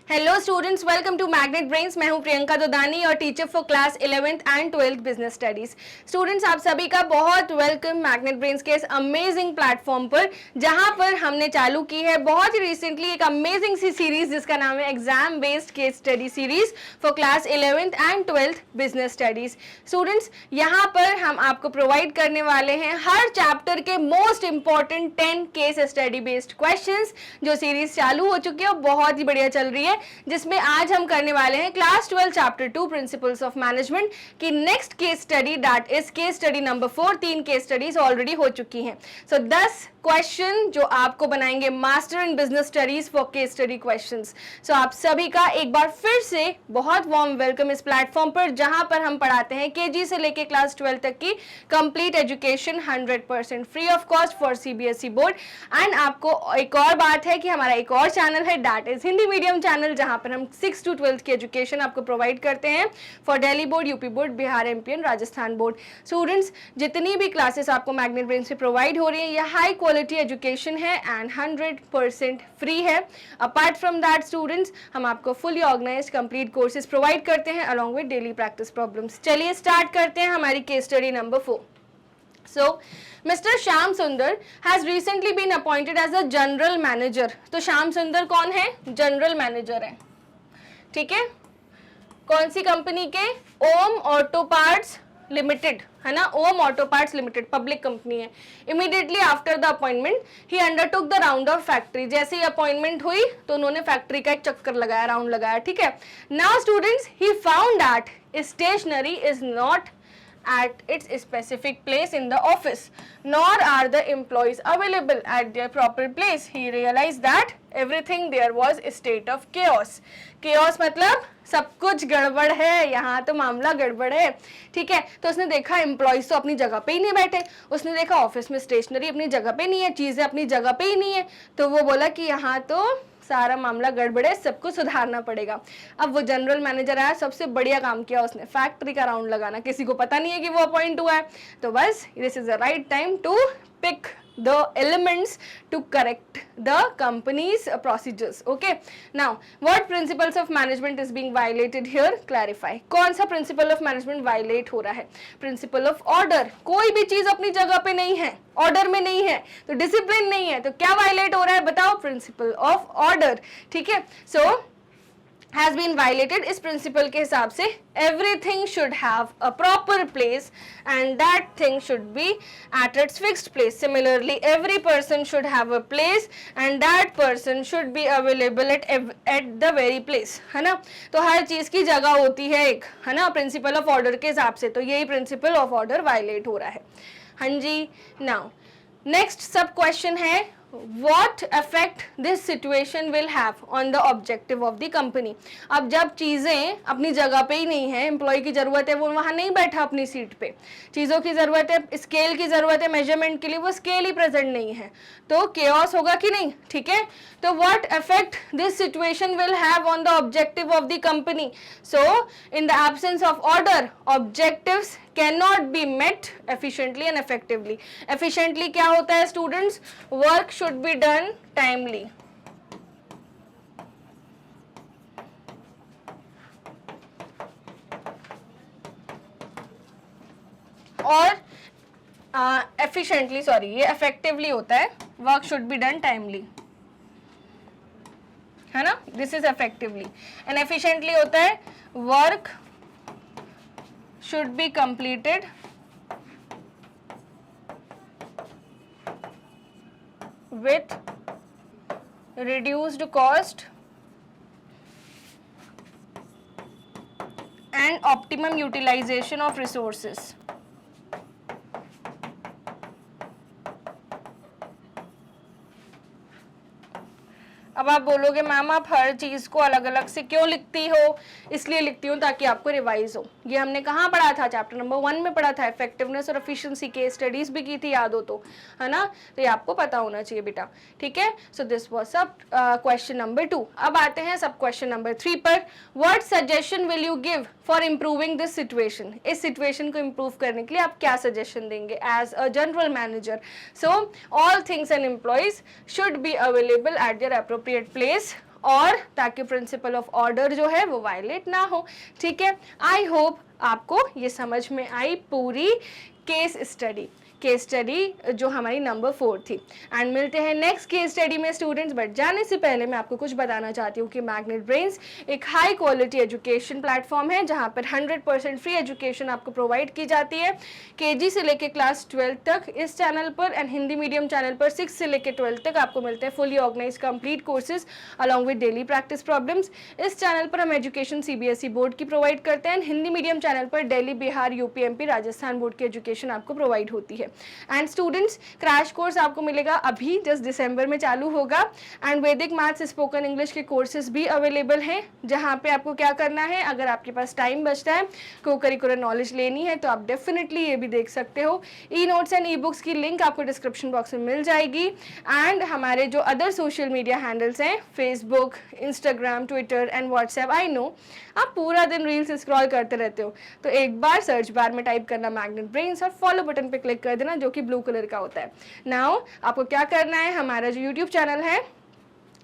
Hello students, welcome to Magnet Brains. मैं हूं प्रियंका दोदानी और teacher for class 11th and 12th business studies. Students, आप सभी का बहुत वेलकम मैग्नेट ब्रेन्स के इस अमेजिंग प्लेटफॉर्म पर, जहां पर हमने चालू की है बहुत ही रिसेंटली एक अमेजिंग सी सीरीज जिसका नाम है exam based case study series for class 11th and 12th business studies. Students, यहाँ पर हम आपको प्रोवाइड करने वाले हैं हर चैप्टर के most important 10 case study based questions. जो सीरीज चालू हो चुकी है और बहुत ही बढ़िया चल रही है, जिसमें आज हम करने वाले हैं class 12 chapter 2 principles of management की next case study, that is case study number 4। 3 case studies already हो चुकी हैं। सो 10 क्वेश्चन जो आपको बनाएंगे master in business studies for case study questions. So आप सभी का एक बार फिर से बहुत वार्म वेलकम इस प्लेटफॉर्म पर, जहां पर हम पढ़ाते हैं केजी से लेके क्लास 12 तक की complete education 100% free of cost for CBSE board. And आपको एक और बात है कि हमारा एक और चैनल है, that is Hindi medium channel, जहां पर हम 6 to 12 की एजुकेशन आपको प्रोवाइड करते हैं for Delhi board, UP board, Bihar, MP and Rajasthan board. Students, जितनी भी क्लासेस आपको मैग्नेट ब्रेन से प्रोवाइड हो रही है, यह हाई क्वालिटी एजुकेशन है एंड 100% फ्री है। अपार्ट फ्रॉम दैट स्टूडेंट्स, हम आपको fully organized complete courses provide करते हैं along with daily practice problems. चलिए स्टार्ट करते हैं हमारी case study number 4। So, Mr. Shyam Sundar has recently been appointed as a general manager। तो श्याम सुंदर कौन है? जनरल मैनेजर है, ठीक है। कौन सी कंपनी के? ओम ऑटो पार्ट्स लिमिटेड, है ना। Om auto parts limited public company है। Immediately after the appointment he undertook the round of factory. जैसे ही अपॉइंटमेंट हुई तो उन्होंने फैक्ट्री का एक चक्कर लगाया, राउंड लगाया, ठीक है। Now students, he found that stationery is not at its specific place in the office, nor are the employees available at their proper place. He realized that everything there was a state of chaos। chaos मतलब सब कुछ गड़बड़ है, यहाँ तो मामला गड़बड़ है, ठीक है। तो उसने देखा एम्प्लॉयज तो अपनी जगह पे ही नहीं बैठे, उसने देखा ऑफिस में स्टेशनरी अपनी जगह पे नहीं है, चीजें अपनी जगह पे ही नहीं है, तो वो बोला कि यहाँ तो सारा मामला गड़बड़ है, सबको सुधारना पड़ेगा। अब वो जनरल मैनेजर आया, सबसे बढ़िया काम किया उसने, फैक्ट्री का राउंड लगाना। किसी को पता नहीं है कि वो अपॉइंट हुआ है, तो बस this is the right time to pick the elements to correct the company's procedures। okay, now what principles of management is being violated here? clarify। कौन सा principle of management violate हो रहा है? principle of order। कोई भी चीज अपनी जगह पे नहीं है, ऑर्डर में नहीं है, तो डिसिप्लिन नहीं है, तो क्या वायलेट हो रहा है बताओ? प्रिंसिपल ऑफ ऑर्डर, ठीक है। सो has been violated। इस प्रिंसिपल के हिसाब से everything should have a proper place and that thing should be at its fixed place। similarly every person should have a place and that person should be available at the very place, है ना। तो हर चीज की जगह होती है एक, है ना, प्रिंसिपल ऑफ ऑर्डर के हिसाब से। तो यही प्रिंसिपल ऑफ ऑर्डर वायलेट हो रहा है। हाँ जी। नाउ नेक्स्ट सब क्वेश्चन है, What effect this situation will have on the objective of the company। अब जब चीजें अपनी जगह पे ही नहीं है, एम्प्लॉय की जरूरत है, वो वहां नहीं बैठा अपनी सीट पे, चीजों की जरूरत है, स्केल की जरूरत है मेजरमेंट के लिए, वो स्केल ही प्रेजेंट नहीं है, तो केओस होगा कि नहीं, ठीक है। तो what effect this situation will have on the objective of the company। so in the absence of order, objectives cannot be met efficiently and effectively। efficiently क्या होता है students? work should be done timely। और efficiently, sorry, ये effectively होता है, work should be done timely, है ना। this is effectively and efficiently होता है work should be completed with reduced cost and optimum utilization of resources। अब आप बोलोगे मैम आप हर चीज को अलग अलग से क्यों लिखती हो? इसलिए लिखती हूँ ताकि आपको रिवाइज हो। ये हमने कहाँ पढ़ा था? चैप्टर नंबर 1 में पढ़ा था, इफेक्टिवनेस और एफिशिएंसी केस स्टडीज भी की थी, याद हो तो, है ना। तो ये आपको पता होना चाहिए बेटा, ठीक है। So this was sub question number 2। अब आते हैं सब क्वेश्चन नंबर 3 पर। What suggestion will you give for improving this situation? इस सिचुएशन को इम्प्रूव करने के लिए आप क्या सजेशन देंगे as a general manager? So all things and employees should be available at their appropriate place और ताकि प्रिंसिपल ऑफ ऑर्डर जो है वो वायलेट ना हो। ठीक है, आई होप आपको ये समझ में आई पूरी केस स्टडी जो हमारी नंबर 4 थी। एंड मिलते हैं नेक्स्ट केस स्टडी में स्टूडेंट्स। बट जाने से पहले मैं आपको कुछ बताना चाहती हूँ कि मैग्नेट ब्रेन्स एक हाई क्वालिटी एजुकेशन प्लेटफॉर्म है जहाँ पर 100% फ्री एजुकेशन आपको प्रोवाइड की जाती है केजी से लेकर क्लास 12 तक इस चैनल पर, एंड हिंदी मीडियम चैनल पर 6 से लेकर 12 तक आपको मिलते हैं fully organize complete courses along with daily practice problems. इस चैनल पर हम एजुकेशन CBSE बोर्ड की प्रोवाइड करते हैं, हिंदी मीडियम चैनल पर दिल्ली, बिहार, यूपी, MP, राजस्थान बोर्ड की एजुकेशन आपको प्रोवाइड होती है। एंड स्टूडेंट्स, क्रैश कोर्स आपको मिलेगा अभी जस्ट दिसंबर में चालू होगा। एंड वैदिक मैथ्स, स्पोकन इंग्लिश के कोर्सेज भी अवेलेबल हैं जहां पे आपको क्या करना है, अगर आपके पास टाइम बचता है, को करिकुलर नॉलेज लेनी है तो आप डेफिनेटली ये भी देख सकते हो। E notes and e books की लिंक आपको डिस्क्रिप्शन बॉक्स में मिल जाएगी। एंड हमारे जो अदर सोशल मीडिया हैंडल्स हैं, Facebook, Instagram, Twitter and WhatsApp, I know आप पूरा दिन रील्स स्क्रॉल करते रहते हो, तो एक बार सर्च बार में टाइप करना मैग्नेट ब्रेन्स और फॉलो बटन पे क्लिक कर देना जो कि ब्लू कलर का होता है। नाउ आपको क्या करना है, हमारा जो यूट्यूब चैनल है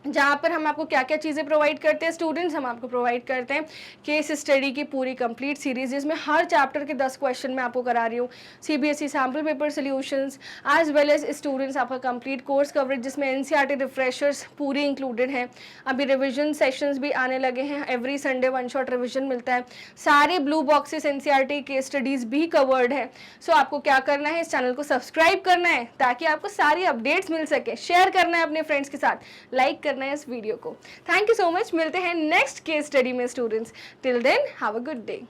जहाँ पर हम आपको क्या क्या चीज़ें प्रोवाइड करते हैं स्टूडेंट्स, हम आपको प्रोवाइड करते हैं केस स्टडी की पूरी कंप्लीट सीरीज जिसमें हर चैप्टर के 10 क्वेश्चन मैं आपको करा रही हूँ, CBSE sample paper solutions as well as students आपका कंप्लीट कोर्स कवरेज जिसमें NCERT रिफ्रेशर्स पूरी इंक्लूडेड हैं। अभी रिविजन सेशंस भी आने लगे हैं, एवरी संडे 1 शॉट रिविजन मिलता है, सारे blue boxes NCERT case studies भी कवर्ड है। सो आपको क्या करना है, इस चैनल को सब्सक्राइब करना है ताकि आपको सारी अपडेट्स मिल सके, शेयर करना है अपने फ्रेंड्स के साथ, लाइक करना है इस वीडियो को। थैंक यू सो मच, मिलते हैं नेक्स्ट केस स्टडी में students. Till then have a good day.